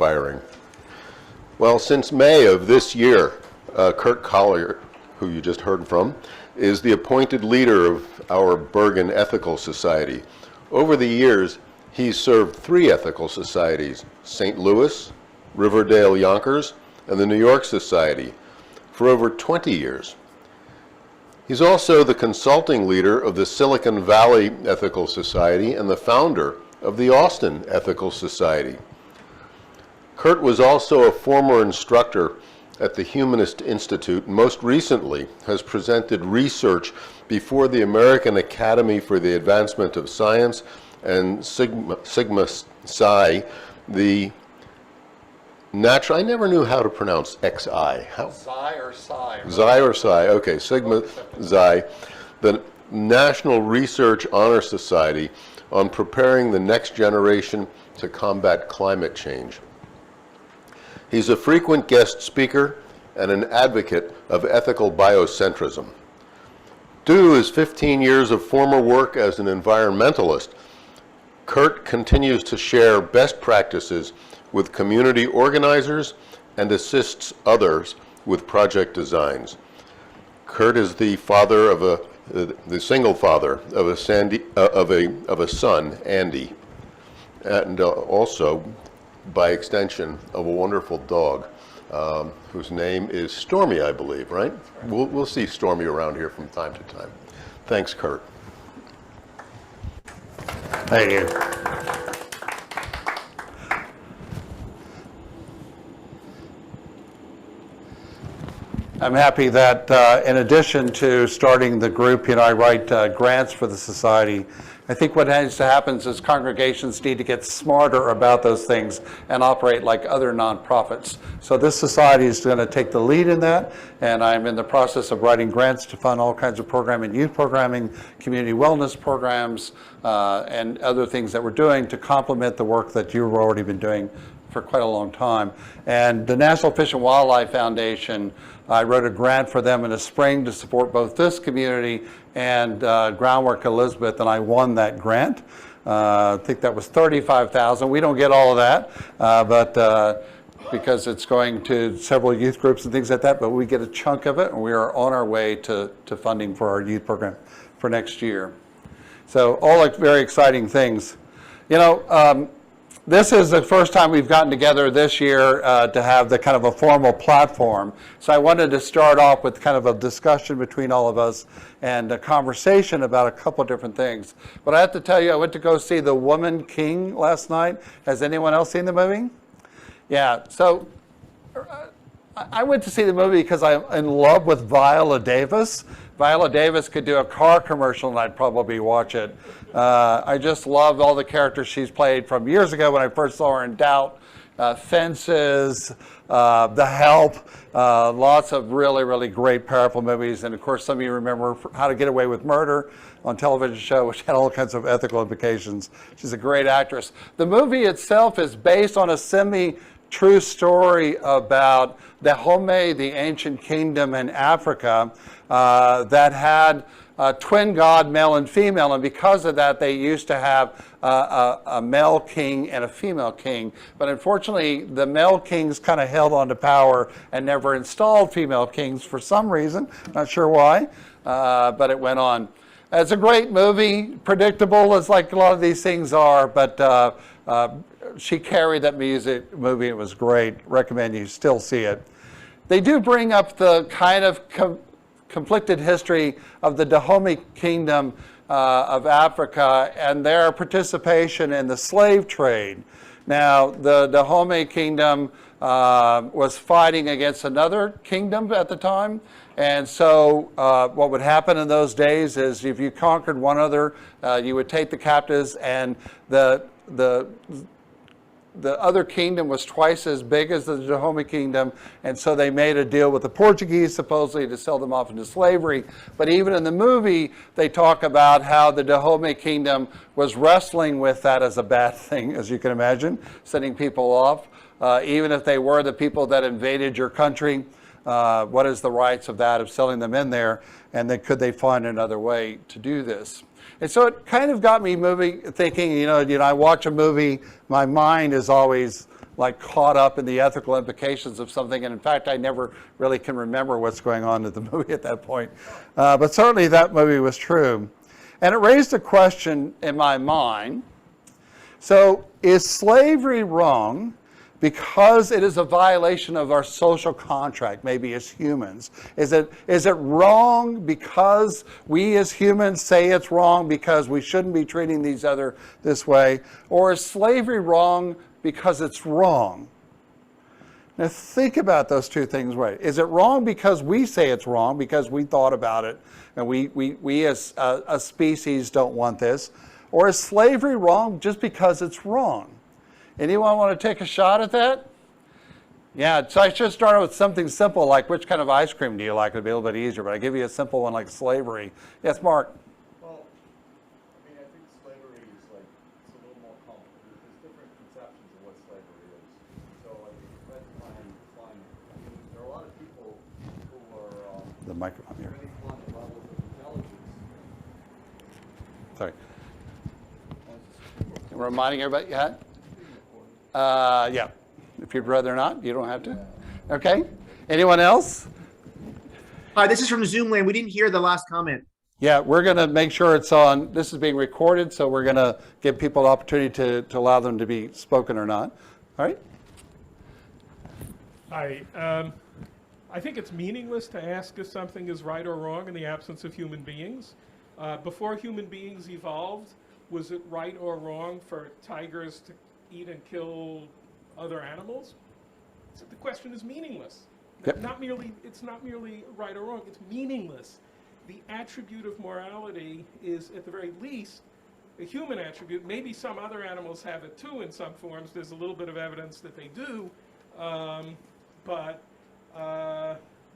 inspiring? Well, since May of this year, Curt Collier, who you just heard from, is the appointed leader of our Bergen Ethical Society. Over the years, he's served 3 ethical societies: St. Louis, Riverdale Yonkers, and the New York Society, for over 20 years. He's also the consulting leader of the Silicon Valley Ethical Society and the founder of the Austin Ethical Society. Curt was also a former instructor at the Humanist Institute, and most recently has presented research before the American Academy for the Advancement of Science and Sigma Psi, the natural, I never knew how to pronounce XI. Xi or Psi. Xi or Psi, okay, Sigma Xi, the National Research Honor Society on preparing the next generation to combat climate change. He's a frequent guest speaker and an advocate of ethical biocentrism. Due to his 15 years of former work as an environmentalist, Curt continues to share best practices with community organizers and assists others with project designs. Curt is the father of the single father of a son, Andy, and also, by extension, of a wonderful dog whose name is Stormy, I believe, right? We'll see Stormy around here from time to time. Thanks, Curt. Thank you. I'm happy that in addition to starting the group, I write grants for the society. I think what needs to happen is congregations need to get smarter about those things and operate like other nonprofits. So this society is going to take the lead in that, and I'm in the process of writing grants to fund all kinds of programming, youth programming, community wellness programs, and other things that we're doing to complement the work that you've already been doing for quite a long time. And the National Fish and Wildlife Foundation, I wrote a grant for them in the spring to support both this community and Groundwork Elizabeth, and I won that grant. I think that was $35,000. We don't get all of that, but because it's going to several youth groups and things like that, but we get a chunk of it, and we are on our way to funding for our youth program for next year. So all very exciting things. This is the first time we've gotten together this year to have the kind of a formal platform. So I wanted to start off with kind of a discussion between all of us and a conversation about a couple different things. But I have to tell you, I went to go see The Woman King last night. Has anyone else seen the movie? Yeah, so I went to see the movie because I'm in love with Viola Davis. Viola Davis could do a car commercial and I'd probably watch it. I just love all the characters she's played from years ago when I first saw her in Doubt, Fences, The Help, lots of really, really great, powerful movies. And of course, some of you remember How to Get Away with Murder on television show, which had all kinds of ethical implications. She's a great actress. The movie itself is based on a semi-true story about Dahomey, the ancient kingdom in Africa, that had a twin god, male and female, and because of that, they used to have a male king and a female king. But unfortunately, the male kings kind of held on to power and never installed female kings for some reason. Not sure why, but it went on. It's a great movie, predictable as like a lot of these things are, but she carried that movie. It was great. Recommend you still see it. They do bring up the kind of conflicted history of the Dahomey kingdom of Africa and their participation in the slave trade. Now, the Dahomey kingdom was fighting against another kingdom at the time. And so what would happen in those days is if you conquered one other, you would take the captives, and the other kingdom was twice as big as the Dahomey kingdom, and so they made a deal with the Portuguese, supposedly to sell them off into slavery. But even in the movie, they talk about how the Dahomey kingdom was wrestling with that as a bad thing, as you can imagine, sending people off. Even if they were the people that invaded your country, what is the rights of that, of selling them in there, and then could they find another way to do this? And so it kind of got me thinking, I watch a movie, my mind is always like caught up in the ethical implications of something. And in fact, I never really can remember what's going on in the movie at that point. But certainly that movie was true. And it raised a question in my mind. So is slavery wrong because it is a violation of our social contract, maybe as humans? Is it wrong because we as humans say it's wrong because we shouldn't be treating these other this way? Or is slavery wrong because it's wrong? Now think about those two things, right? Is it wrong because we say it's wrong, because we thought about it, and we as a species don't want this? Or is slavery wrong just because it's wrong? Anyone want to take a shot at that? Yeah, so I should start with something simple, like which kind of ice cream do you like? It'd be a little bit easier, but I give you a simple one like slavery. Yes, Mark? Well, I mean, I think slavery is like, it's a little more complicated. There's different conceptions of what slavery is. So, I mean, that's fine. I mean, there are a lot of people who are The microphone here. really fun levels of intelligence. Sorry. Reminding everybody, yeah? Yeah. If you'd rather not, you don't have to. Okay. Anyone else? Hi, this is from Zoom land. We didn't hear the last comment. Yeah, we're going to make sure it's on. This is being recorded, so we're going to give people the opportunity to allow them to be spoken or not. All right? Hi. I think it's meaningless to ask if something is right or wrong in the absence of human beings. Before human beings evolved, was it right or wrong for tigers to eat and kill other animals? So the question is meaningless. Yep. It's not merely right or wrong, it's meaningless. The attribute of morality is, at the very least, a human attribute. Maybe some other animals have it too in some forms. There's a little bit of evidence that they do. But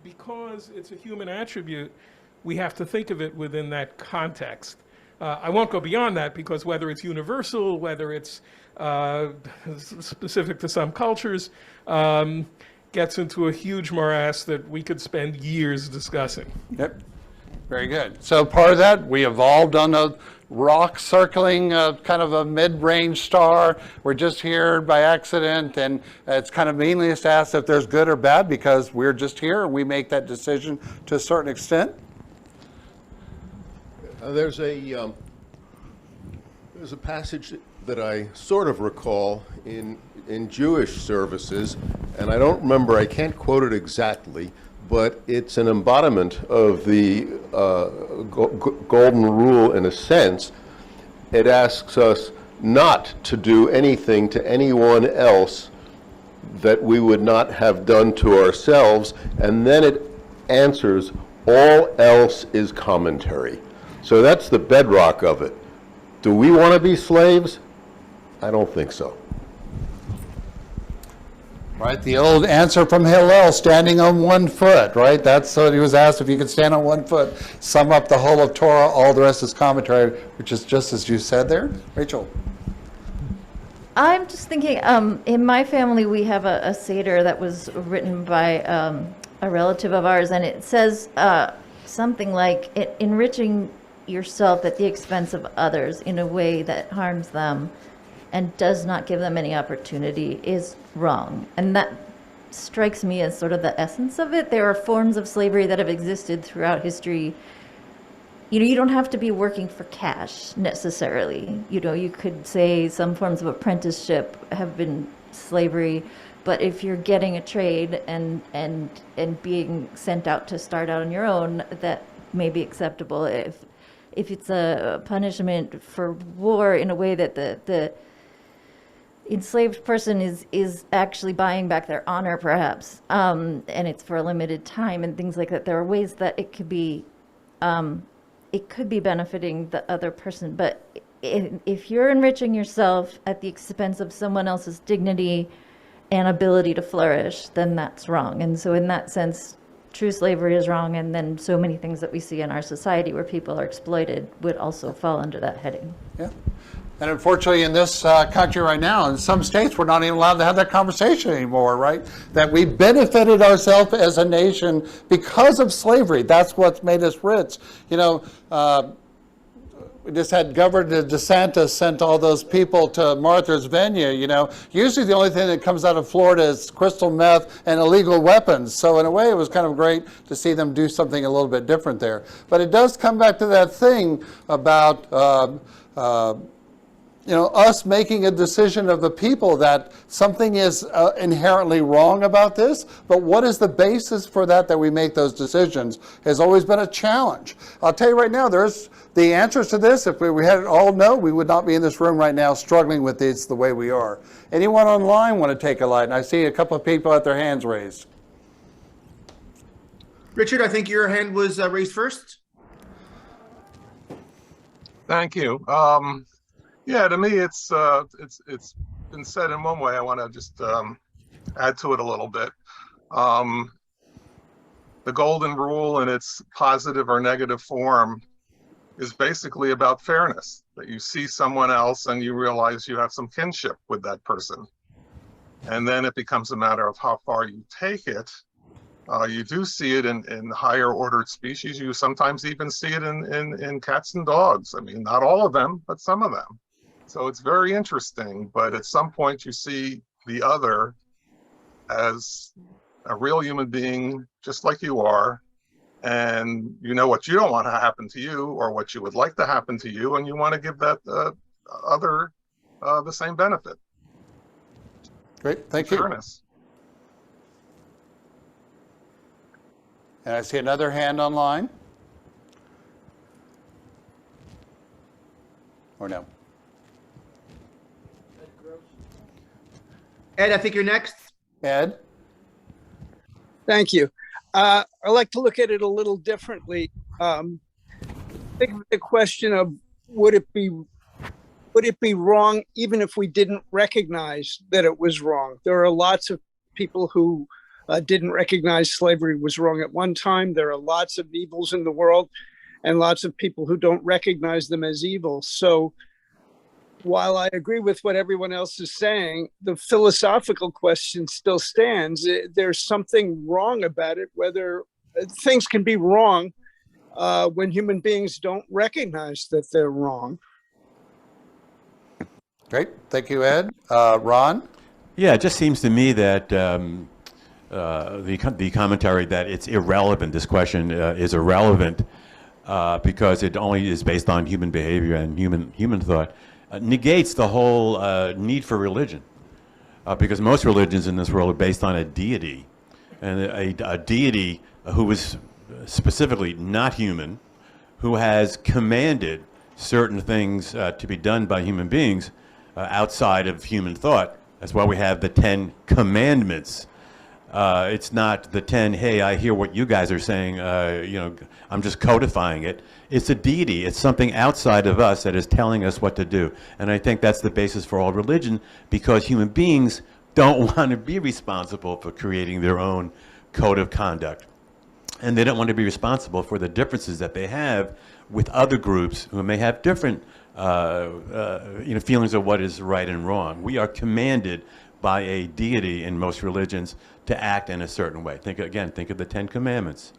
because it's a human attribute, we have to think of it within that context. I won't go beyond that, because whether it's universal, whether it's specific to some cultures, gets into a huge morass that we could spend years discussing. Yep. Very good. So part of that, we evolved on a rock circling kind of a mid-range star. We're just here by accident, and it's kind of meaningless to ask if there's good or bad, because we're just here and we make that decision to a certain extent. There's a passage that I sort of recall in Jewish services, and I don't remember, I can't quote it exactly, but it's an embodiment of the golden rule in a sense. It asks us not to do anything to anyone else that we would not have done to ourselves, and then it answers, all else is commentary. So that's the bedrock of it. Do we want to be slaves? I don't think so. Right, the old answer from Hillel, standing on one foot, right? That's what he was asked, if you could stand on one foot, sum up the whole of Torah, all the rest is commentary, which is just as you said there. Rachel? I'm just thinking, in my family, we have a Seder that was written by a relative of ours, and it says something like, enriching yourself at the expense of others in a way that harms them and does not give them any opportunity is wrong. And that strikes me as sort of the essence of it. There are forms of slavery that have existed throughout history. You know, you don't have to be working for cash necessarily. You know, you could say some forms of apprenticeship have been slavery, but if you're getting a trade and being sent out to start out on your own, that may be acceptable. If it's a punishment for war in a way that the enslaved person is actually buying back their honor, perhaps, and it's for a limited time and things like that. There are ways that it could be benefiting the other person. But if you're enriching yourself at the expense of someone else's dignity and ability to flourish, then that's wrong. And so in that sense, true slavery is wrong, and then so many things that we see in our society where people are exploited would also fall under that heading. Yeah. And unfortunately, in this country right now, in some states, we're not even allowed to have that conversation anymore, right? That we benefited ourselves as a nation because of slavery. That's what's made us rich. You know, we just had Governor DeSantis sent all those people to Martha's Vineyard, Usually the only thing that comes out of Florida is crystal meth and illegal weapons. So in a way, it was kind of great to see them do something a little bit different there. But it does come back to that thing about us making a decision of the people that something is inherently wrong about this, but what is the basis for that we make those decisions has always been a challenge. I'll tell you right now, there's the answers to this. If we had it all no, we would not be in this room right now struggling with this the way we are. Anyone online want to take a light? And I see a couple of people with their hands raised. Richard, I think your hand was raised first. Thank you. Yeah, to me, it's been said in one way. I want to just add to it a little bit. The golden rule in its positive or negative form is basically about fairness, that you see someone else and you realize you have some kinship with that person. And then it becomes a matter of how far you take it. You do see it in higher ordered species. You sometimes even see it in cats and dogs. I mean, not all of them, but some of them. So it's very interesting, but at some point you see the other as a real human being, just like you are, and you know what you don't want to happen to you or what you would like to happen to you, and you want to give that other the same benefit. Great, thank you. Fairness. And I see another hand online. Or no? Ed, I think you're next. Ed? Thank you. I like to look at it a little differently. Think of the question of would it be wrong even if we didn't recognize that it was wrong? There are lots of people who didn't recognize slavery was wrong at one time. There are lots of evils in the world and lots of people who don't recognize them as evil. So while I agree with what everyone else is saying, the philosophical question still stands. There's something wrong about it, whether things can be wrong when human beings don't recognize that they're wrong. Great, thank you, Ed. Ron? Yeah, it just seems to me that the commentary that it's irrelevant, this question is irrelevant because it only is based on human behavior and human thought, negates the whole need for religion. Because most religions in this world are based on a deity, and a deity who is specifically not human, who has commanded certain things to be done by human beings outside of human thought. That's why we have the 10 Commandments. It's not the 10, hey, I hear what you guys are saying, I'm just codifying it. It's a deity. It's something outside of us that is telling us what to do. And I think that's the basis for all religion, because human beings don't want to be responsible for creating their own code of conduct. And they don't want to be responsible for the differences that they have with other groups who may have different feelings of what is right and wrong. We are commanded by a deity in most religions to act in a certain way. Think of the 10 Commandments.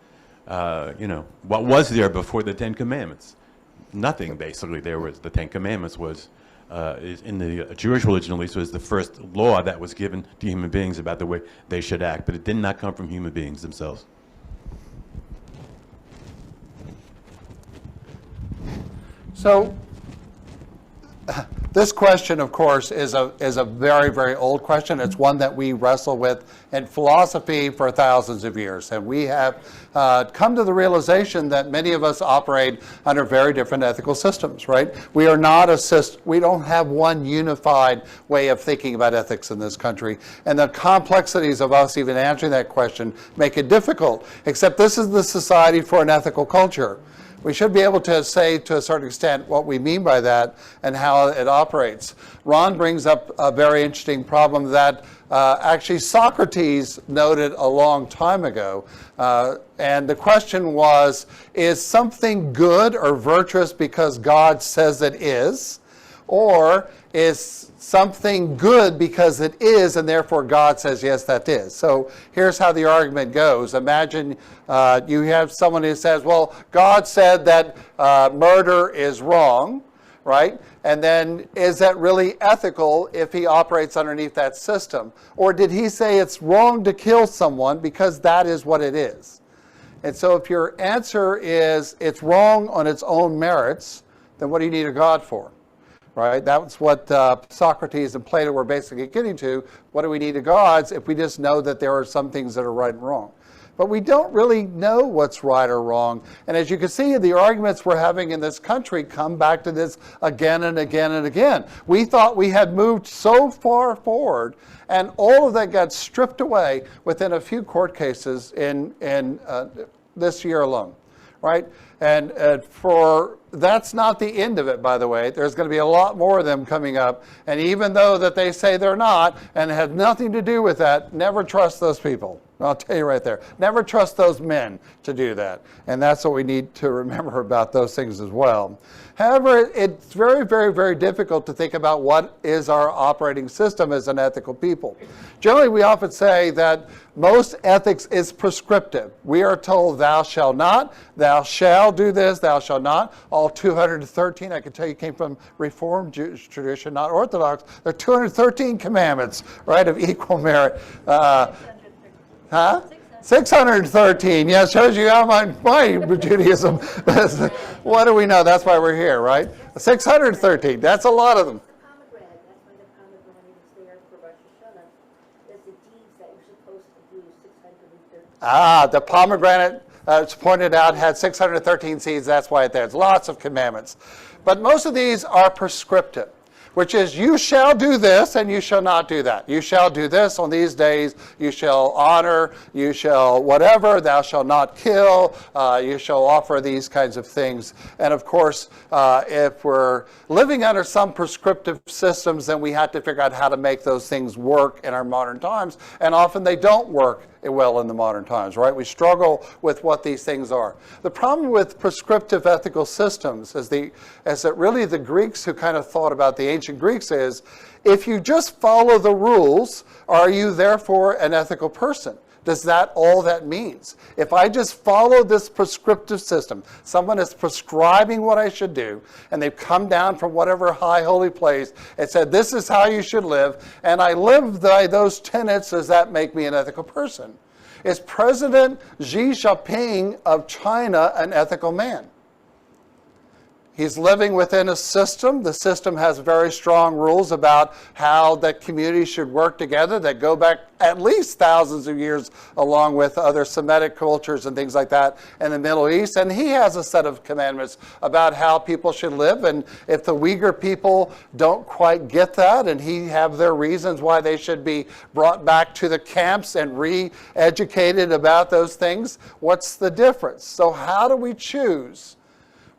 What was there before the 10 Commandments? Nothing, basically. The 10 Commandments was, in the Jewish religion at least, was the first law that was given to human beings about the way they should act, but it did not come from human beings themselves. So this question, of course, is a very, very old question. It's one that we wrestle with in philosophy for thousands of years. And we have come to the realization that many of us operate under very different ethical systems, right? We are not we don't have one unified way of thinking about ethics in this country. And the complexities of us even answering that question make it difficult, except this is the Society for an Ethical Culture. We should be able to say to a certain extent what we mean by that and how it operates. Ron brings up a very interesting problem that actually Socrates noted a long time ago. And the question was, is something good or virtuous because God says it is? Or is something good because it is, and therefore God says, yes, that is. So here's how the argument goes. Imagine you have someone who says, well, God said that murder is wrong, right? And then is that really ethical if he operates underneath that system? Or did he say it's wrong to kill someone because that is what it is? And so if your answer is it's wrong on its own merits, then what do you need a God for? Right? That's what Socrates and Plato were basically getting to. What do we need of gods if we just know that there are some things that are right and wrong? But we don't really know what's right or wrong. And as you can see, the arguments we're having in this country come back to this again and again and again. We thought we had moved so far forward, and all of that got stripped away within a few court cases in this year alone. Right? And that's not the end of it, by the way. There's going to be a lot more of them coming up. And even though that they say they're not and have nothing to do with that, never trust those people. I'll tell you right there. Never trust those men to do that. And that's what we need to remember about those things as well. However, it's very, very, very difficult to think about what is our operating system as an ethical people. Generally, we often say that most ethics is prescriptive. We are told, thou shalt not, thou shalt do this, thou shalt not. All 213, I can tell you, came from Reformed Jewish tradition, not Orthodox. There are 213 commandments, right, of equal merit. 613. Yeah, shows you how my Judaism. What do we know? That's why we're here, right? 613. That's a lot of them. Pomegranate. That's why the pomegranate is there for Rosh Hashanah. That's the deeds that you're supposed to do. 613. The pomegranate, it's pointed out, had 613 seeds. That's why it's there. There's lots of commandments. But most of these are prescriptive, which is you shall do this and you shall not do that. You shall do this on these days. You shall honor. You shall whatever. Thou shalt not kill. You shall offer these kinds of things. And of course, if we're living under some prescriptive systems, then we have to figure out how to make those things work in our modern times. And often they don't work well in the modern times, right? We struggle with what these things are. The problem with prescriptive ethical systems is that really the Greeks who kind of thought about the ancient Greeks is, if you just follow the rules, are you therefore an ethical person? Does that all that means? If I just follow this prescriptive system, someone is prescribing what I should do, and they've come down from whatever high holy place and said, this is how you should live, and I live by those tenets, does that make me an ethical person? Is President Xi Jinping of China an ethical man? He's living within a system. The system has very strong rules about how the community should work together that go back at least thousands of years, along with other Semitic cultures and things like that in the Middle East. And he has a set of commandments about how people should live. And if the Uyghur people don't quite get that, and he have their reasons why they should be brought back to the camps and re-educated about those things, what's the difference? So how do we choose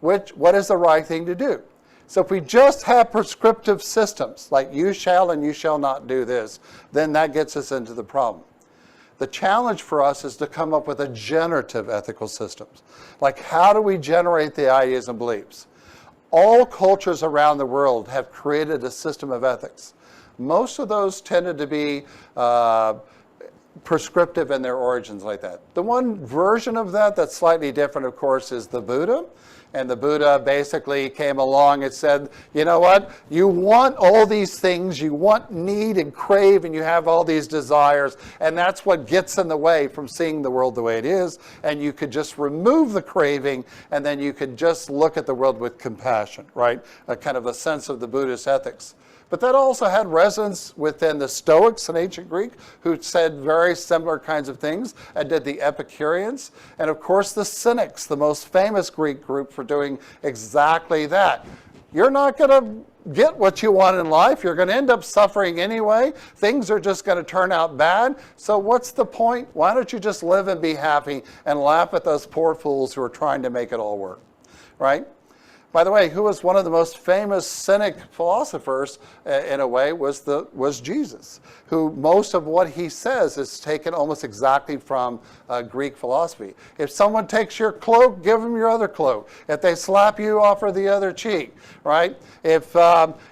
what is the right thing to do? So if we just have prescriptive systems, like you shall and you shall not do this, then that gets us into the problem. The challenge for us is to come up with a generative ethical systems. Like, how do we generate the ideas and beliefs? All cultures around the world have created a system of ethics. Most of those tended to be prescriptive in their origins like that. The one version of that that's slightly different, of course, is the Buddha. And the Buddha basically came along and said, you know what? You want all these things, you want, need, and crave, and you have all these desires, and that's what gets in the way from seeing the world the way it is. And you could just remove the craving, and then you could just look at the world with compassion, right? A kind of a sense of the Buddhist ethics. But that also had resonance within the Stoics in ancient Greek, who said very similar kinds of things, and did the Epicureans, and of course the Cynics, the most famous Greek group for doing exactly that. You're not going to get what you want in life. You're going to end up suffering anyway. Things are just going to turn out bad. So what's the point? Why don't you just live and be happy and laugh at those poor fools who are trying to make it all work, right? By the way, who was one of the most famous Cynic philosophers, in a way, was Jesus, who most of what he says is taken almost exactly from Greek philosophy. If someone takes your cloak, give them your other cloak. If they slap you, offer the other cheek, right? If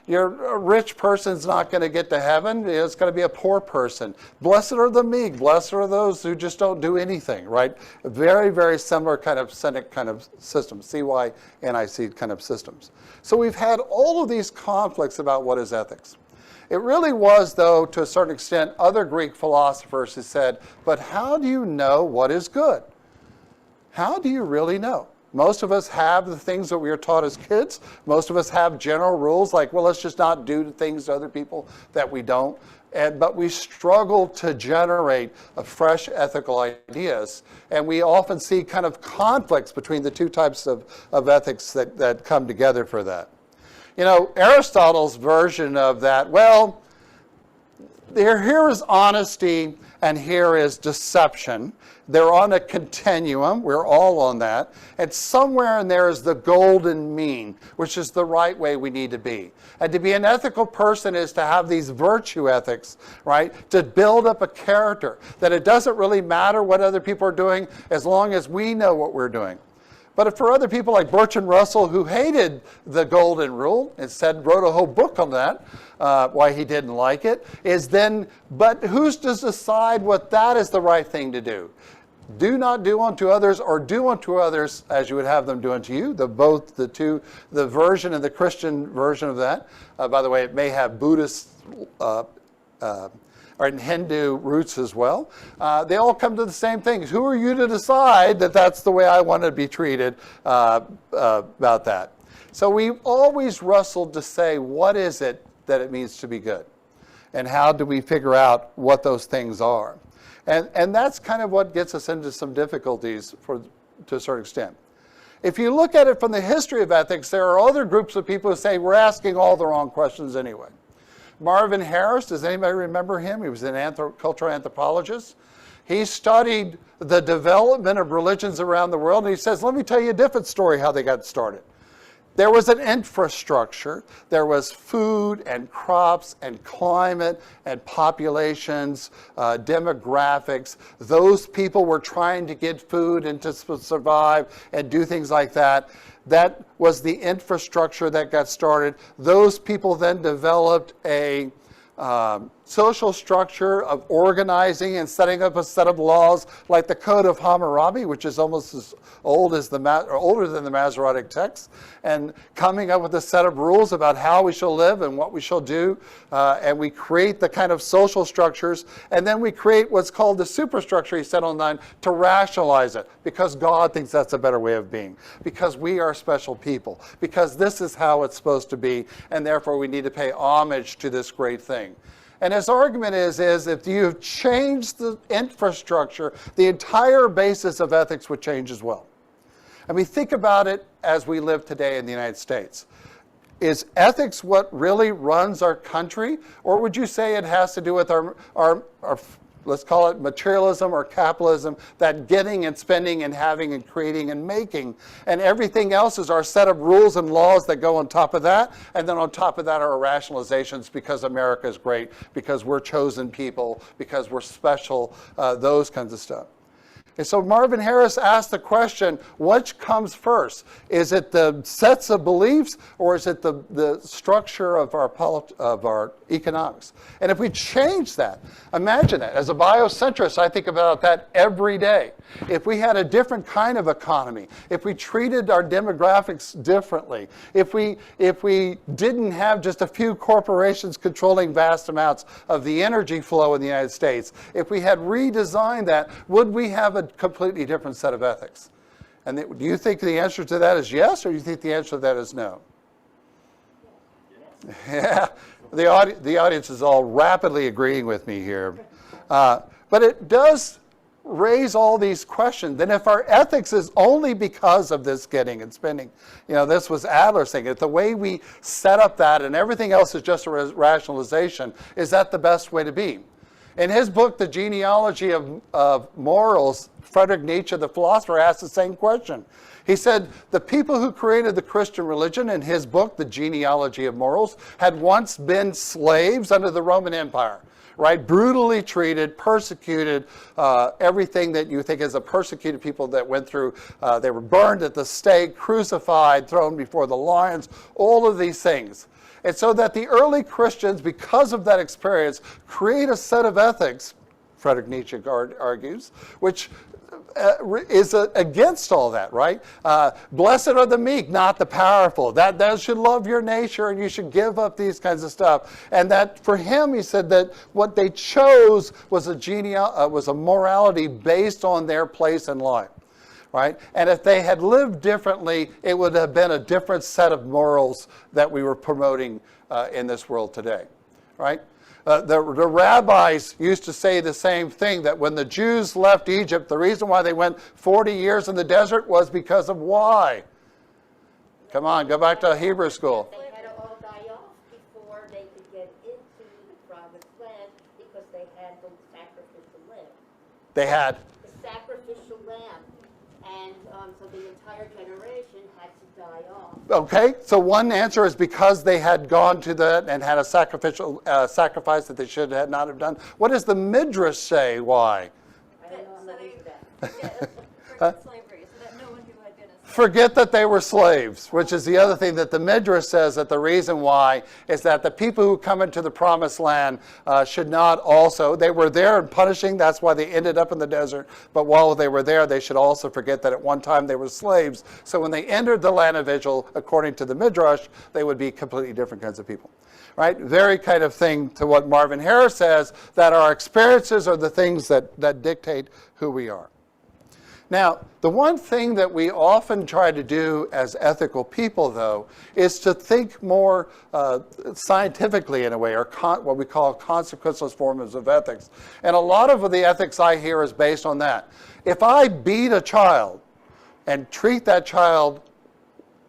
you're a rich person's not going to get to heaven, it's going to be a poor person. Blessed are the meek, blessed are those who just don't do anything, right? Very, very similar kind of Cynic kind of system, CY-NIC kind of systems. So we've had all of these conflicts about what is ethics. It really was, though, to a certain extent, other Greek philosophers who said, but how do you know what is good? How do you really know? Most of us have the things that we were taught as kids. Most of us have general rules like, well, let's just not do things to other people that we don't. But we struggle to generate fresh ethical ideas. And we often see kind of conflicts between the two types of ethics that come together for that. You know, Aristotle's version of that, well, here is honesty and here is deception. They're on a continuum. We're all on that. And somewhere in there is the golden mean, which is the right way we need to be. And to be an ethical person is to have these virtue ethics, right? To build up a character, that it doesn't really matter what other people are doing as long as we know what we're doing. But for other people like Bertrand Russell, who hated the golden rule, instead wrote a whole book on that, why he didn't like it, is then, but who's to decide what that is the right thing to do? Do not do unto others, or do unto others as you would have them do unto you. The version and the Christian version of that. By the way, it may have Buddhist or in Hindu roots as well. They all come to the same thing. Who are you to decide that that's the way I want to be treated about that? So we've always wrestled to say, what is it that it means to be good? And how do we figure out what those things are? And that's kind of what gets us into some difficulties to a certain extent. If you look at it from the history of ethics, there are other groups of people who say we're asking all the wrong questions anyway. Marvin Harris, does anybody remember him? He was an cultural anthropologist. He studied the development of religions around the world, and he says, let me tell you a different story how they got started. There was an infrastructure. There was food and crops and climate and populations, demographics. Those people were trying to get food and to survive and do things like that. That was the infrastructure that got started. Those people then developed a social structure of organizing and setting up a set of laws like the Code of Hammurabi, which is almost as old as older than the Masoretic text, and coming up with a set of rules about how we shall live and what we shall do. And we create the kind of social structures, and then we create what's called the superstructure, he said online, to rationalize it, because God thinks that's a better way of being, because we are special people, because this is how it's supposed to be, and therefore we need to pay homage to this great thing. And his argument is if you've changed the infrastructure, the entire basis of ethics would change as well. I mean, think about it as we live today in the United States. Is ethics what really runs our country? Or would you say it has to do with our let's call it materialism or capitalism, that getting and spending and having and creating and making, and everything else is our set of rules and laws that go on top of that, and then on top of that are our rationalizations because America is great, because we're chosen people, because we're special, those kinds of stuff. And so Marvin Harris asked the question, which comes first? Is it the sets of beliefs, or is it the structure of our economics? And if we change that, imagine that. As a biocentrist, I think about that every day. If we had a different kind of economy, if we treated our demographics differently, if we didn't have just a few corporations controlling vast amounts of the energy flow in the United States, if we had redesigned that, would we have a completely different set of ethics? And do you think the answer to that is yes, or do you think the answer to that is no? Yeah, the audience is all rapidly agreeing with me here. But it does raise all these questions. Then if our ethics is only because of this getting and spending, this was Adler's thing, if the way we set up that and everything else is just a rationalization, is that the best way to be? In his book, The Genealogy of Morals, Friedrich Nietzsche, the philosopher, asked the same question. He said, the people who created the Christian religion, in his book, The Genealogy of Morals, had once been slaves under the Roman Empire, right? Brutally treated, persecuted, everything that you think is a persecuted people that went through. They were burned at the stake, crucified, thrown before the lions, all of these things. And so that the early Christians, because of that experience, create a set of ethics, Friedrich Nietzsche argues, which is against all that, right? Blessed are the meek, not the powerful. That thou should love your neighbor and you should give up these kinds of stuff. And that for him, he said that what they chose was a morality based on their place in life, right? And if they had lived differently, it would have been a different set of morals that we were promoting in this world today, right? The rabbis used to say the same thing, that when the Jews left Egypt, the reason why they went 40 years in the desert was because of why? Come on, go back to Hebrew school. They had to all die off before they could get into the promised land because they had the sacrificial lamb. They had. The sacrificial lamb. And so the entire generation had to die off. Okay, so one answer is because they had gone to that and had a sacrificial sacrifice that they should not have done. What does the Midrash say? Why? I don't know, I'm not into that. Slavery, so that no one who had been a Forget that they were slaves, which is the other thing that the Midrash says, that the reason why is that the people who come into the promised land should not also, they were there and punishing, that's why they ended up in the desert, but while they were there, they should also forget that at one time they were slaves. So when they entered the land of Israel, according to the Midrash, they would be completely different kinds of people. Right? Very kind of thing to what Marvin Harris says, that our experiences are the things that dictate who we are. Now, the one thing that we often try to do as ethical people, though, is to think more scientifically in a way, or what we call consequenceless forms of ethics. And a lot of the ethics I hear is based on that. If I beat a child and treat that child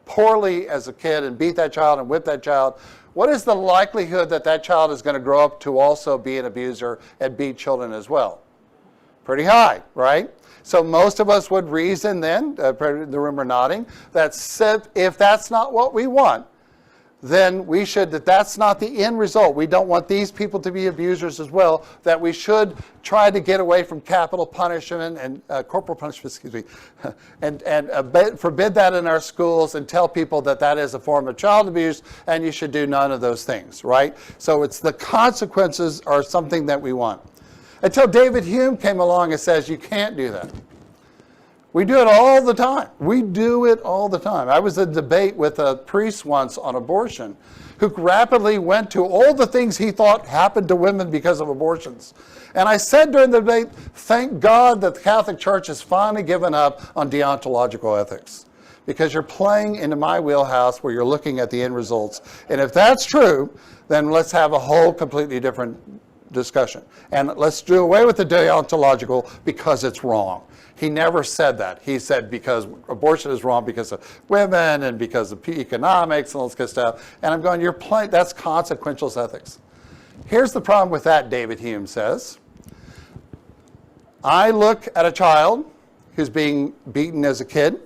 poorly as a kid and beat that child and whip that child, what is the likelihood that that child is going to grow up to also be an abuser and beat children as well? Pretty high, right? So most of us would reason then, the room are nodding, that if that's not what we want, then we should, that's not the end result. We don't want these people to be abusers as well, that we should try to get away from capital punishment and corporal punishment, and forbid that in our schools and tell people that that is a form of child abuse and you should do none of those things, right? So it's the consequences are something that we want. Until David Hume came along and says, you can't do that. We do it all the time. We do it all the time. I was in a debate with a priest once on abortion who rapidly went to all the things he thought happened to women because of abortions. And I said during the debate, thank God that the Catholic Church has finally given up on deontological ethics, because you're playing into my wheelhouse where you're looking at the end results. And if that's true, then let's have a whole completely different discussion. And let's do away with the deontological because it's wrong. He never said that. He said because abortion is wrong because of women and because of economics and all this kind of stuff. And I'm going, you're playing, that's consequential ethics. Here's the problem with that, David Hume says. I look at a child who's being beaten as a kid.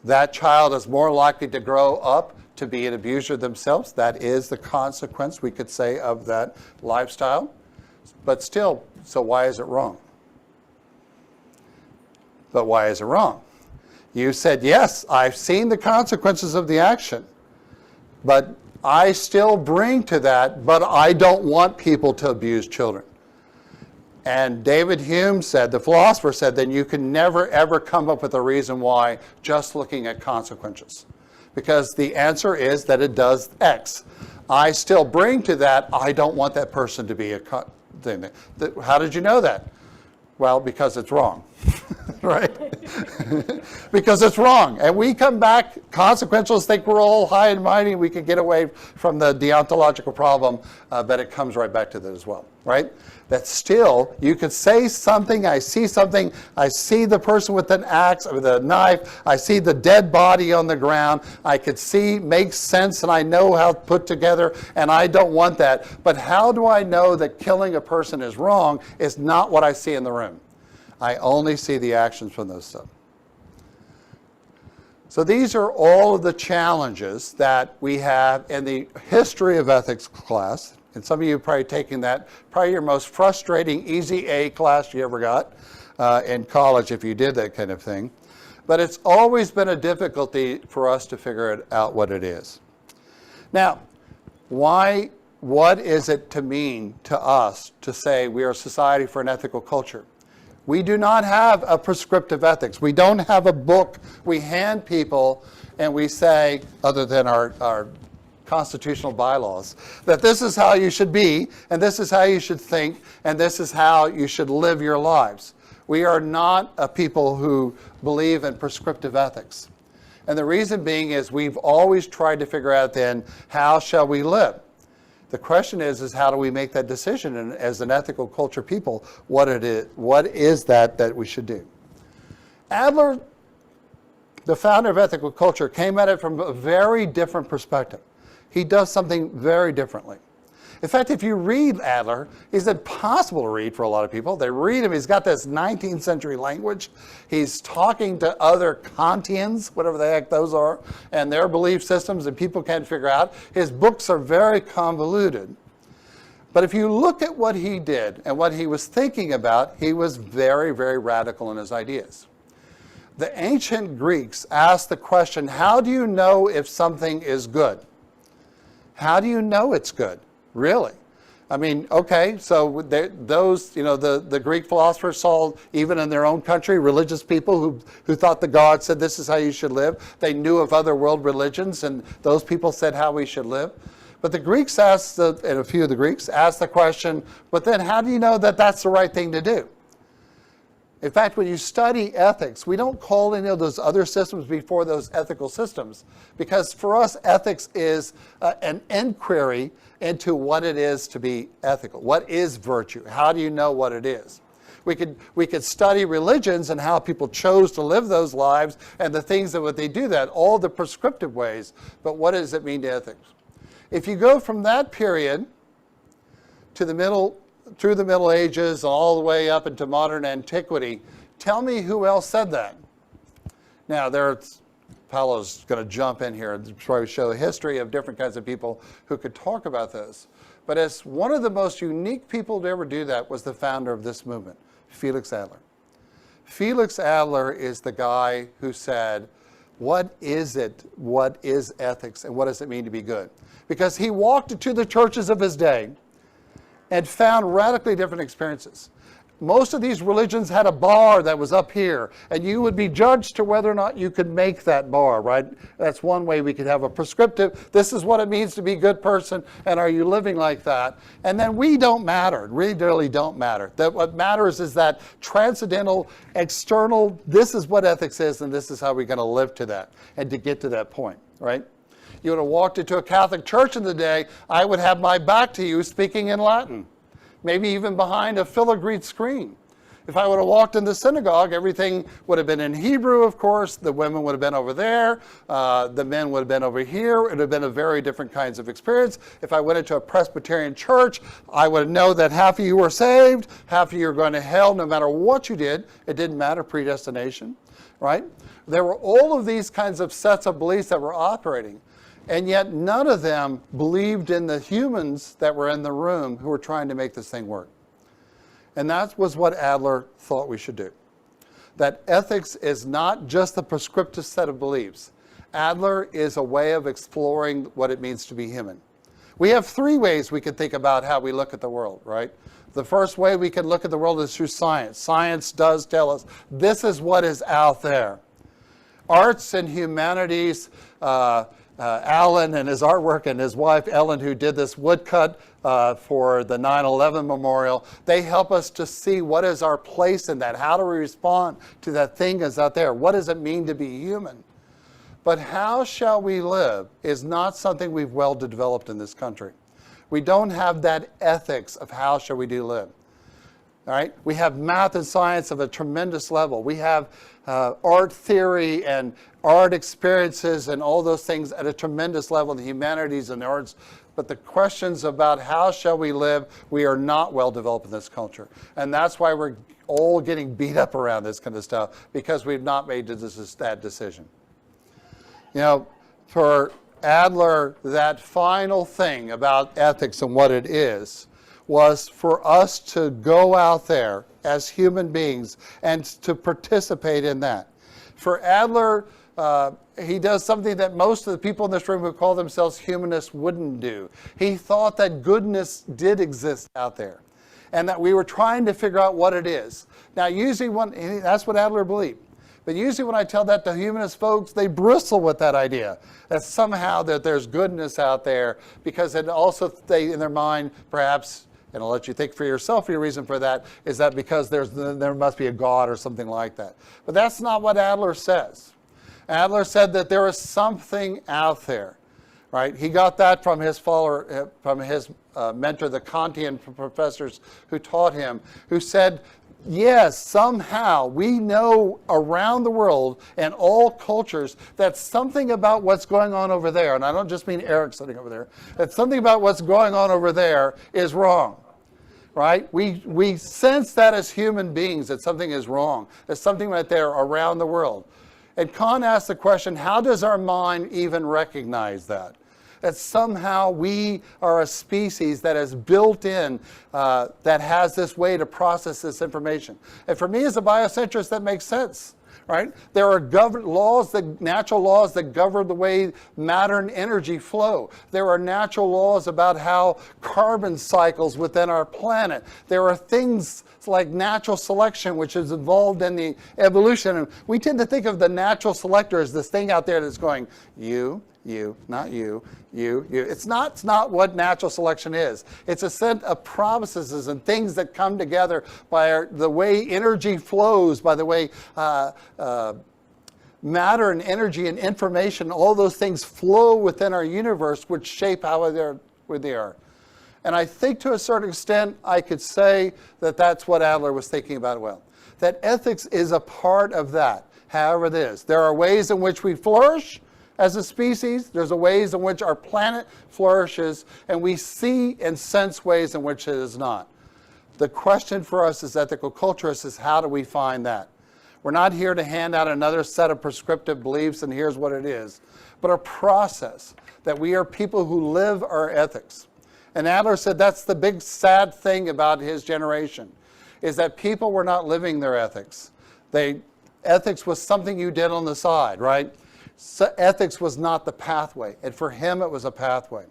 That child is more likely to grow up to be an abuser themselves. That is the consequence, we could say, of that lifestyle. But still, so why is it wrong? But why is it wrong? You said, yes, I've seen the consequences of the action, but I still bring to that, but I don't want people to abuse children. And David Hume said, the philosopher said, then you can never, ever come up with a reason why just looking at consequences. Because the answer is that it does X. I still bring to that, I don't want that person to be a thing. How did you know that? Well, because it's wrong, right? because it's wrong. And we come back, consequentialists think we're all high and mighty, we can get away from the deontological problem, but it comes right back to that as well, right? That still, you could say something, I see the person with an axe, with a knife, I see the dead body on the ground, I could see, makes sense, and I know how to put together, and I don't want that. But how do I know that killing a person is wrong is not what I see in the room? I only see the actions from those stuff. So these are all of the challenges that we have in the history of ethics class. And some of you have probably taken that, probably your most frustrating easy A class you ever got in college if you did that kind of thing. But it's always been a difficulty for us to figure out what it is. Now, what is it to mean to us to say we are a society for an ethical culture? We do not have a prescriptive ethics. We don't have a book we hand people and we say, other than our constitutional bylaws, that this is how you should be, and this is how you should think, and this is how you should live your lives. We are not a people who believe in prescriptive ethics. And the reason being is we've always tried to figure out then, how shall we live? The question is how do we make that decision? And as an ethical culture people, what is that we should do? Adler, the founder of ethical culture, came at it from a very different perspective. He does something very differently. In fact, if you read Adler, he's impossible to read for a lot of people. They read him, he's got this 19th century language. He's talking to other Kantians, whatever the heck those are, and their belief systems that people can't figure out. His books are very convoluted. But if you look at what he did and what he was thinking about, he was very, very radical in his ideas. The ancient Greeks asked the question, how do you know if something is good? How do you know it's good? Really? I mean, okay, so those, the Greek philosophers saw, even in their own country, religious people who thought the God said this is how you should live. They knew of other world religions, and those people said how we should live. But the Greeks asked, and a few of the Greeks asked the question, but then how do you know that that's the right thing to do? In fact, when you study ethics, we don't call any of those other systems before those ethical systems, because for us, ethics is an inquiry into what it is to be ethical. What is virtue? How do you know what it is? We could study religions and how people chose to live those lives and the things that they do that, all the prescriptive ways, but what does it mean to ethics? If you go from that period to through the Middle Ages, all the way up into modern antiquity, tell me who else said that. Now, Paolo's going to jump in here and try to show a history of different kinds of people who could talk about this. But as one of the most unique people to ever do that was the founder of this movement, Felix Adler. Felix Adler is the guy who said, what is it? What is ethics? And what does it mean to be good? Because he walked into the churches of his day and found radically different experiences. Most of these religions had a bar that was up here, and you would be judged to whether or not you could make that bar, right? That's one way we could have a prescriptive, this is what it means to be a good person, and are you living like that? And then we don't matter, we really don't matter. That what matters is that transcendental, external, this is what ethics is, and this is how we're gonna live to that, and to get to that point, right? You would have walked into a Catholic church in the day, I would have my back to you speaking in Latin, maybe even behind a filigreed screen. If I would have walked in the synagogue, everything would have been in Hebrew, of course. The women would have been over there. The men would have been over here. It would have been a very different kinds of experience. If I went into a Presbyterian church, I would know that half of you were saved, half of you are going to hell no matter what you did. It didn't matter, predestination, right? There were all of these kinds of sets of beliefs that were operating. And yet none of them believed in the humans that were in the room who were trying to make this thing work. And that was what Adler thought we should do. That ethics is not just the prescriptive set of beliefs. Adler is a way of exploring what it means to be human. We have three ways we can think about how we look at the world, right? The first way we can look at the world is through science. Science does tell us this is what is out there. Arts and humanities Alan and his artwork and his wife Ellen, who did this woodcut for the 9/11 memorial, they help us to see what is our place in that. How do we respond to that thing that's out there? What does it mean to be human? But how shall we live is not something we've well developed in this country. We don't have that ethics of how shall we do live. All right? We have math and science of a tremendous level. We have art theory and art experiences and all those things at a tremendous level, the humanities and the arts. But the questions about how shall we live, we are not well developed in this culture. And that's why we're all getting beat up around this kind of stuff, because we've not made that decision. You know, for Adler, that final thing about ethics and what it is was for us to go out there as human beings and to participate in that. For Adler, he does something that most of the people in this room who call themselves humanists wouldn't do. He thought that goodness did exist out there and that we were trying to figure out what it is. Now, usually that's what Adler believed. But usually when I tell that to humanist folks, they bristle with that idea, that somehow that there's goodness out there, because it also, they, in their mind, perhaps, and I'll let you think for yourself, your reason for that is that because there must be a God or something like that. But that's not what Adler says. Adler said that there is something out there, right? He got that from his follower, from his mentor, the Kantian professors who taught him, who said, yes, somehow we know around the world and all cultures that something about what's going on over there, and I don't just mean Eric sitting over there, that something about what's going on over there is wrong, right? We sense that as human beings, that something is wrong. There's something right there around the world. And Kant asked the question, how does our mind even recognize that? That somehow we are a species that is built in, that has this way to process this information. And for me as a biocentrist, that makes sense, right? There are natural laws that govern the way matter and energy flow. There are natural laws about how carbon cycles within our planet. There are things like natural selection, which is involved in the evolution. And we tend to think of the natural selector as this thing out there that's going, you, not you, you. It's not what natural selection is. It's a set of processes and things that come together by the way energy flows, by the way matter and energy and information, all those things flow within our universe, which shape how they are. And I think to a certain extent, I could say that that's what Adler was thinking about well. That ethics is a part of that, however it is. There are ways in which we flourish as a species. There's ways in which our planet flourishes, and we see and sense ways in which it is not. The question for us as ethical culturists is, how do we find that? We're not here to hand out another set of prescriptive beliefs and here's what it is, but a process that we are people who live our ethics. And Adler said that's the big sad thing about his generation, is that people were not living their ethics. Ethics was something you did on the side, right? So ethics was not the pathway, and for him it was a pathway.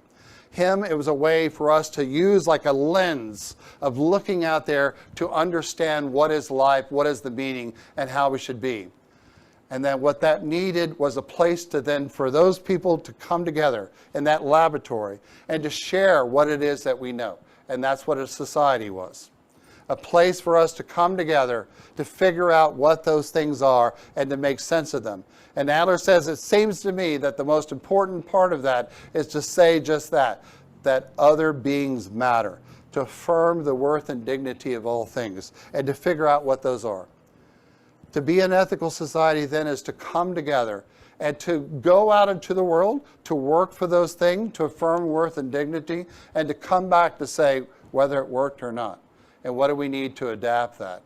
It was a way for us to use like a lens of looking out there to understand what is life, what is the meaning, and how we should be. And then what that needed was a place to then for those people to come together in that laboratory and to share what it is that we know. And that's what a society was. A place for us to come together to figure out what those things are and to make sense of them. And Adler says, it seems to me that the most important part of that is to say just that other beings matter, to affirm the worth and dignity of all things, and to figure out what those are. To be an ethical society then is to come together and to go out into the world, to work for those things, to affirm worth and dignity, and to come back to say whether it worked or not. And what do we need to adapt that?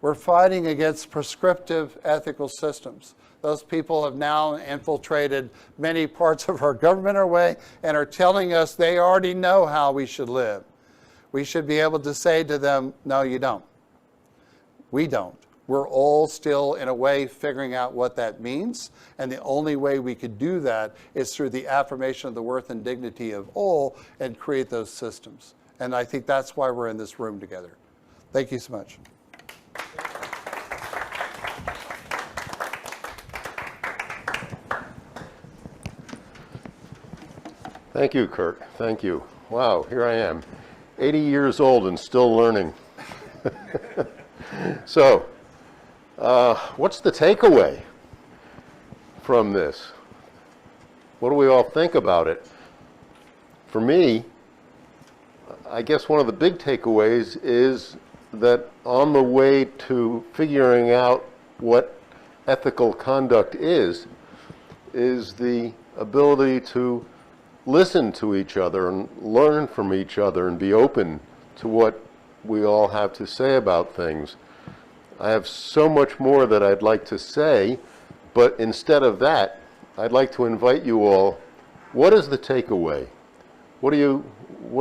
We're fighting against prescriptive ethical systems. Those people have now infiltrated many parts of our government our way and are telling us they already know how we should live. We should be able to say to them, no, you don't. We don't. We're all still, in a way, figuring out what that means. And the only way we could do that is through the affirmation of the worth and dignity of all and create those systems. And I think that's why we're in this room together. Thank you so much. Thank you, Curt. Thank you. Wow, here I am, 80 years old and still learning. So, what's the takeaway from this? What do we all think about it? For me, I guess one of the big takeaways is that on the way to figuring out what ethical conduct is the ability to listen to each other and learn from each other and be open to what we all have to say about things. I have so much more that I'd like to say, but instead of that, I'd like to invite you all, what is the takeaway? What do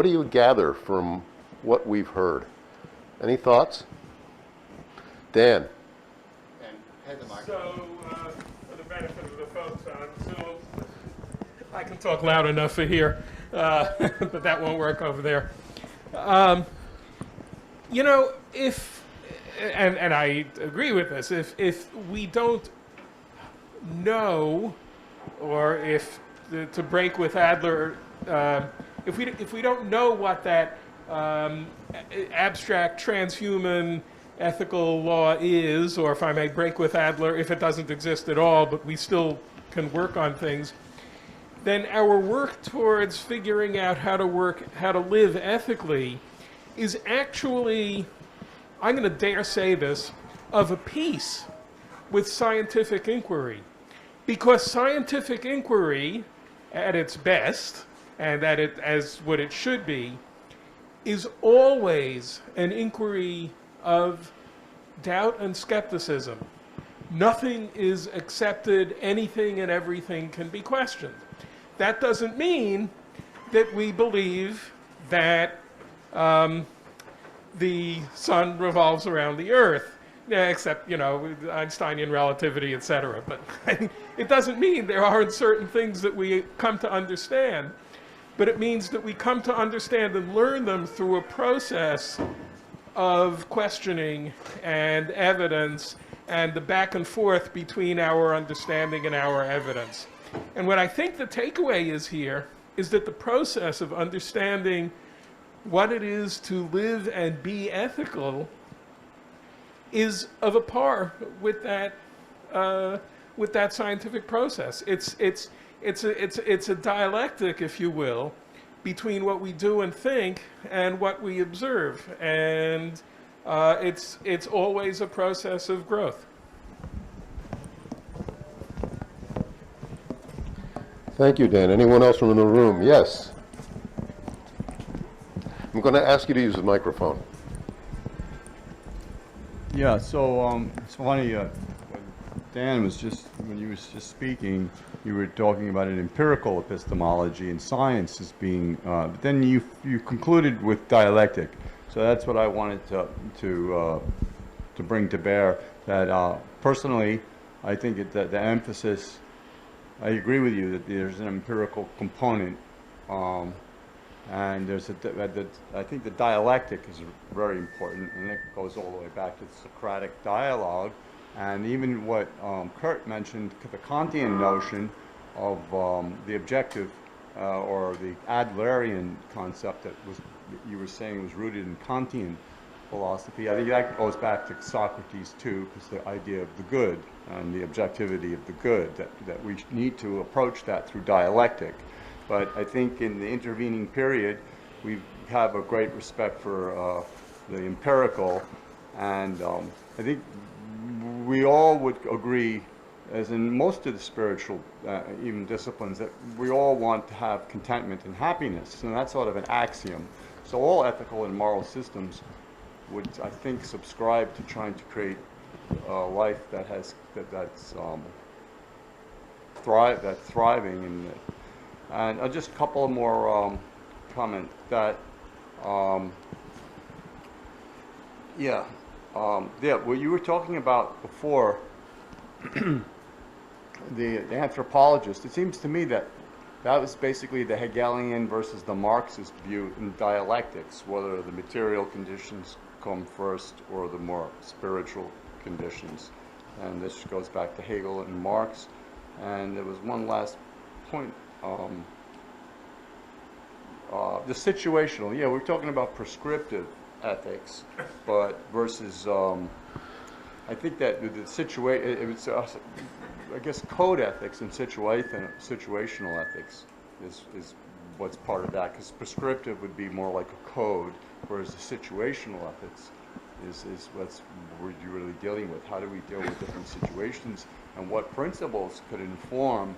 you gather from what we've heard? Any thoughts? Dan. So, for the benefit of the folks on Zoom, I can talk loud enough for here, but that won't work over there. You know, and I agree with this, if we don't know, or to break with Adler, if we don't know what that abstract transhuman ethical law is, or if I may break with Adler, if it doesn't exist at all, but we still can work on things, then our work towards figuring out how to live ethically is actually, I'm going to dare say this, of a piece with scientific inquiry. Because scientific inquiry, at its best, and as what it should be, is always an inquiry of doubt and skepticism. Nothing is accepted, anything and everything can be questioned. That doesn't mean that we believe that the sun revolves around the earth, except, Einsteinian relativity, etc. But it doesn't mean there aren't certain things that we come to understand, but it means that we come to understand and learn them through a process of questioning and evidence and the back and forth between our understanding and our evidence. And what I think the takeaway is here is that the process of understanding what it is to live and be ethical is of a par with that scientific process. It's a dialectic, if you will, between what we do and think and what we observe, and it's always a process of growth. Thank you, Dan. Anyone else from the room? Yes. I'm going to ask you to use the microphone. Yeah, so it's funny, Dan was when you was just speaking, you were talking about an empirical epistemology and science as being, but then you concluded with dialectic. So that's what I wanted to bring to bear, that personally, I think that the emphasis, I agree with you that there's an empirical component, and there's I think the dialectic is very important, and it goes all the way back to the Socratic dialogue, and even what Curt mentioned, the Kantian notion of the objective or the Adlerian concept that you were saying was rooted in Kantian philosophy. I think that goes back to Socrates too, because the idea of the good and the objectivity of the good, that we need to approach that through dialectic. But I think in the intervening period, we have a great respect for the empirical, and I think we all would agree, as in most of the spiritual, even disciplines, that we all want to have contentment and happiness, and that's sort of an axiom. So all ethical and moral systems would, I think, subscribe to trying to create a life that's thriving, and just a couple more comments that what you were talking about before, the anthropologist, it seems to me that was basically the Hegelian versus the Marxist view in dialectics, whether the material conditions come first or the more spiritual conditions. And this goes back to Hegel and Marx. And there was one last point. The situational, yeah, we're talking about prescriptive ethics, but versus, I think that it's, I guess, code ethics and situational ethics is what's part of that, because prescriptive would be more like a code, whereas the situational ethics is what's we're really dealing with. How do we deal with different situations, and what principles could inform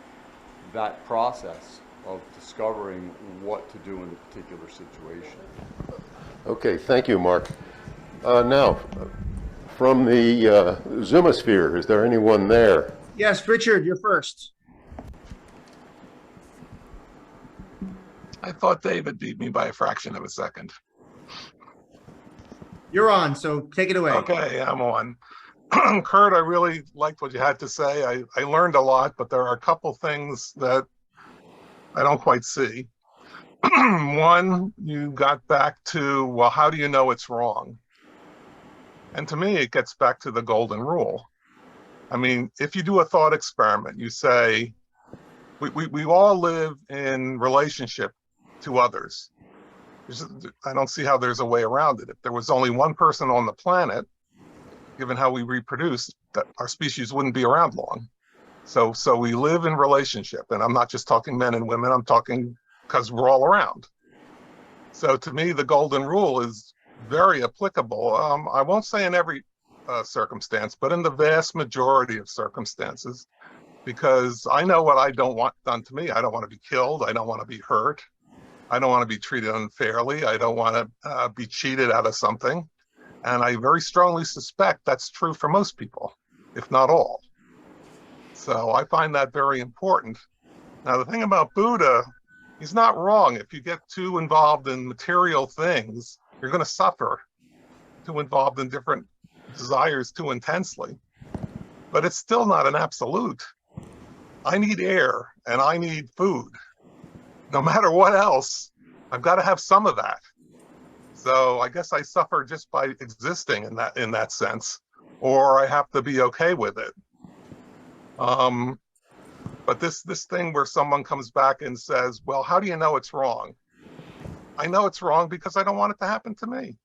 that process of discovering what to do in a particular situation. Okay, thank you, Mark. Now, from the Zoomosphere, is there anyone there? Yes, Richard, you're first. I thought David beat me by a fraction of a second. You're on, so take it away. Okay, I'm on. Curt, I really liked what you had to say. I learned a lot, but there are a couple things that I don't quite see. One, you got back to, well, how do you know it's wrong? And to me, it gets back to the golden rule. I mean, if you do a thought experiment, you say, we all live in relationship to others. I don't see how there's a way around it. If there was only one person on the planet, given how we reproduce, that our species wouldn't be around long. So we live in relationship, and I'm not just talking men and women, I'm talking because we're all around. So to me, the golden rule is very applicable. I won't say in every circumstance, but in the vast majority of circumstances, because I know what I don't want done to me. I don't want to be killed. I don't want to be hurt. I don't want to be treated unfairly. I don't want to be cheated out of something. And I very strongly suspect that's true for most people, if not all. So I find that very important. Now, the thing about Buddha, he's not wrong. If you get too involved in material things, you're going to suffer. Too involved in different desires too intensely. But it's still not an absolute. I need air and I need food. No matter what else, I've got to have some of that. So I guess I suffer just by existing in that sense, or I have to be okay with it. But this thing where someone comes back and says, well, how do you know it's wrong? I know it's wrong because I don't want it to happen to me.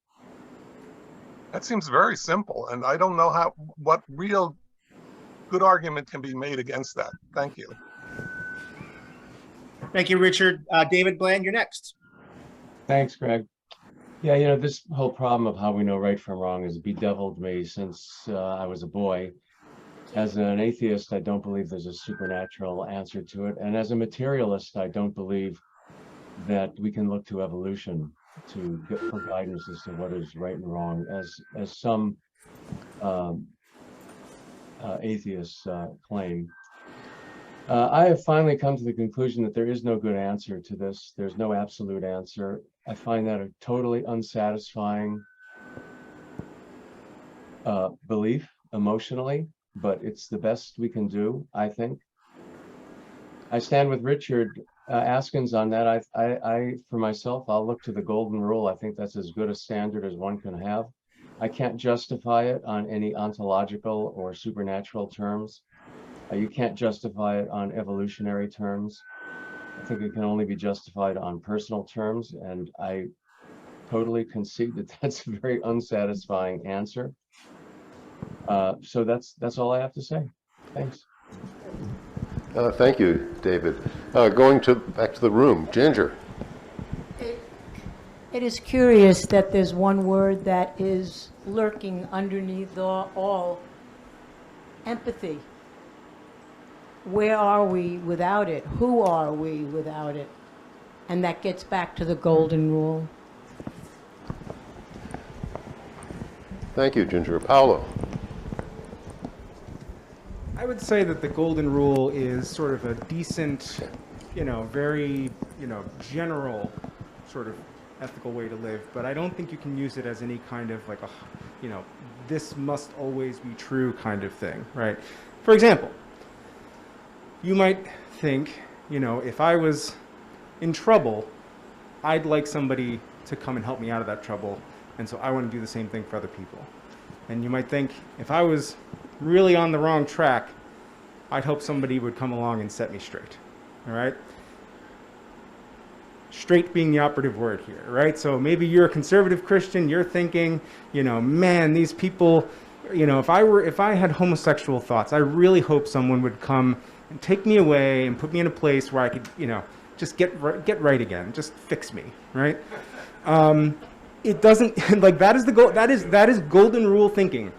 That seems very simple, and I don't know what real good argument can be made against that. Thank you. Thank you, Richard. David Bland, you're next. Thanks, Greg. Yeah, you know, this whole problem of how we know right from wrong has bedeviled me since I was a boy. As an atheist, I don't believe there's a supernatural answer to it. And as a materialist, I don't believe that we can look to evolution to get for guidance as to what is right and wrong, as some atheists claim. I have finally come to the conclusion that there is no good answer to this. There's no absolute answer. I find that a totally unsatisfying belief emotionally, but it's the best we can do, I think. I stand with Richard Askins on that. I, for myself, I'll look to the golden rule. I think that's as good a standard as one can have. I can't justify it on any ontological or supernatural terms. You can't justify it on evolutionary terms. I think it can only be justified on personal terms, and I totally concede that that's a very unsatisfying answer. So that's all I have to say. Thanks. Thank you, David. Going back to the room, Ginger. It is curious that there's one word that is lurking underneath all empathy. Where are we without it? Who are we without it? And that gets back to the golden rule. Thank you, Ginger. Paolo. I would say that the golden rule is sort of a decent, very, general sort of ethical way to live, but I don't think you can use it as any kind of like this must always be true kind of thing, right? For example, you might think, if I was in trouble, I'd like somebody to come and help me out of that trouble, and so I want to do the same thing for other people. And you might think, if I was really on the wrong track, I'd hope somebody would come along and set me straight, all right? straight being the operative word here, right? So maybe you're a conservative Christian, you're thinking, you know, man, these people, you know, if I had homosexual thoughts, I really hope someone would come and take me away and put me in a place where I could, you know, just get right again, just fix me, right? It doesn't, like, that is the goal, that is golden rule thinking,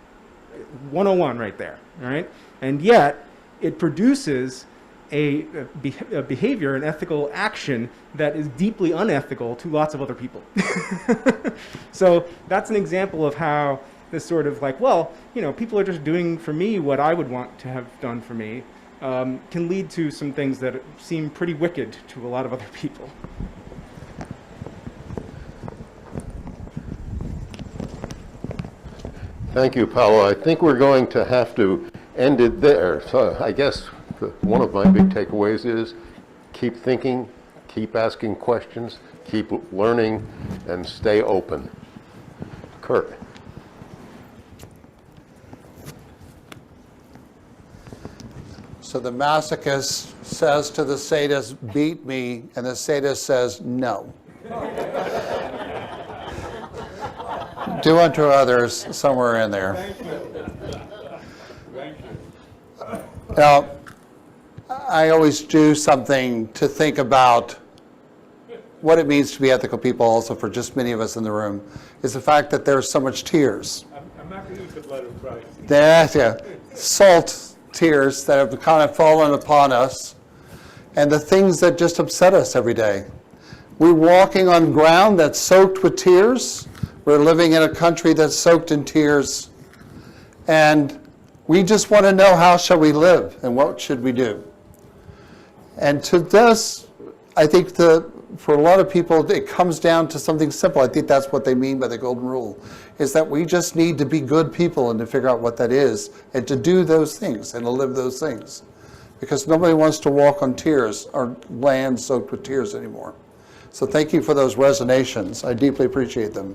101 right there, right? And yet it produces a behavior, an ethical action that is deeply unethical to lots of other people. So that's an example of how this sort of like, well, you know, people are just doing for me what I would want to have done for me, can lead to some things that seem pretty wicked to a lot of other people. Thank you, Paolo. I think we're going to have to end it there. So I guess one of my big takeaways is keep thinking, keep asking questions, keep learning, and stay open. Curt. So the masochist says to the sadist, beat me, and the sadist says, no. Do unto others, somewhere in there. Thank you. Now, I always do something to think about what it means to be ethical people, also for just many of us in the room, is the fact that there's so much tears. I'm not going to use the blood of Christ. Yeah, salt tears that have kind of fallen upon us, and the things that just upset us every day. We're walking on ground that's soaked with tears. We're living in a country that's soaked in tears. And we just want to know, how shall we live and what should we do? And to this, I think for a lot of people, it comes down to something simple. I think that's what they mean by the golden rule, is that we just need to be good people and to figure out what that is and to do those things and to live those things. Because nobody wants to walk on tears or land soaked with tears anymore. So thank you for those resonations. I deeply appreciate them.